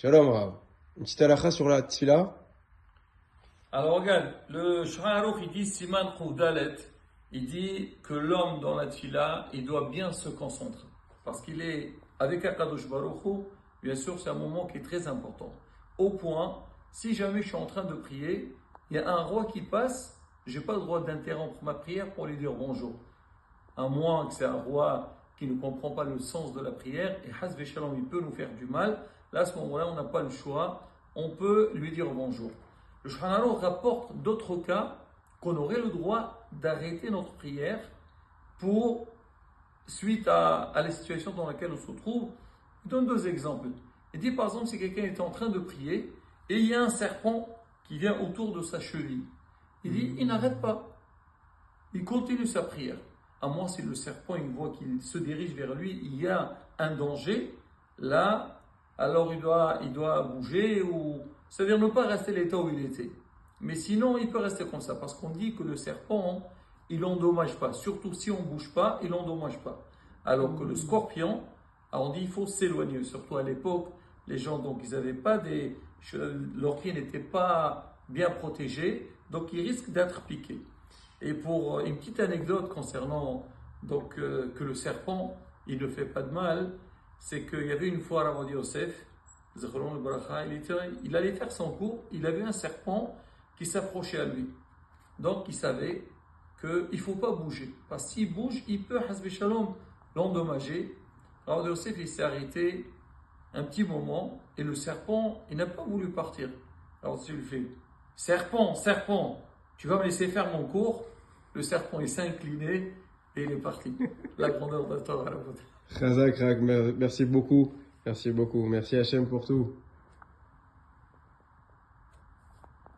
Shalom Rav. Une petite halakha sur la tfila. Alors regarde, le Shulchan Aruch, il dit Siman Chouf Dalet, il dit que l'homme dans la tfila, il doit bien se concentrer. Parce qu'il est avec Akadosh Baruch Hu, bien sûr, c'est un moment qui est très important. Au point, si jamais je suis en train de prier, il y a un roi qui passe, je n'ai pas le droit d'interrompre ma prière pour lui dire bonjour. À moins que c'est un roi qui ne comprend pas le sens de la prière, et Hasbe Shalom, il peut nous faire du mal. Là, à ce moment-là, on n'a pas le choix, on peut lui dire bonjour. Le Shulchan Aruch rapporte d'autres cas qu'on aurait le droit d'arrêter notre prière pour, suite à la situation dans laquelle on se trouve. Il donne deux exemples. Il dit par exemple, si quelqu'un est en train de prier et il y a un serpent qui vient autour de sa cheville, il dit, il n'arrête pas, il continue sa prière. À moins si le serpent, il voit qu'il se dirige vers lui, il y a un danger, là, alors il doit bouger, ou c'est-à-dire ne pas rester l'état où il était. Mais sinon, il peut rester comme ça, parce qu'on dit que le serpent, il n'endommage pas. Surtout si on ne bouge pas, il n'endommage pas. Alors que le scorpion, on dit qu'il faut s'éloigner. Surtout à l'époque, les gens, donc, ils n'avaient pas leurs pieds n'étaient pas bien protégés, donc ils risquent d'être piqués. Et pour une petite anecdote concernant que le serpent, il ne fait pas de mal, c'est qu'il y avait une fois Rav Yosef, il allait faire son cours, il avait un serpent qui s'approchait à lui. Donc il savait qu'il ne faut pas bouger. Parce que s'il bouge, il peut, Hasbe Shalom, l'endommager. Rav Yosef, il s'est arrêté un petit moment et le serpent, il n'a pas voulu partir. Alors il lui fait, serpent, serpent, tu vas me laisser faire mon cours? Le serpent, il s'est incliné et il est parti. La grandeur de la Torah à la vôtre. Chazak, Rak, merci beaucoup. Merci beaucoup. Merci Hachem pour tout.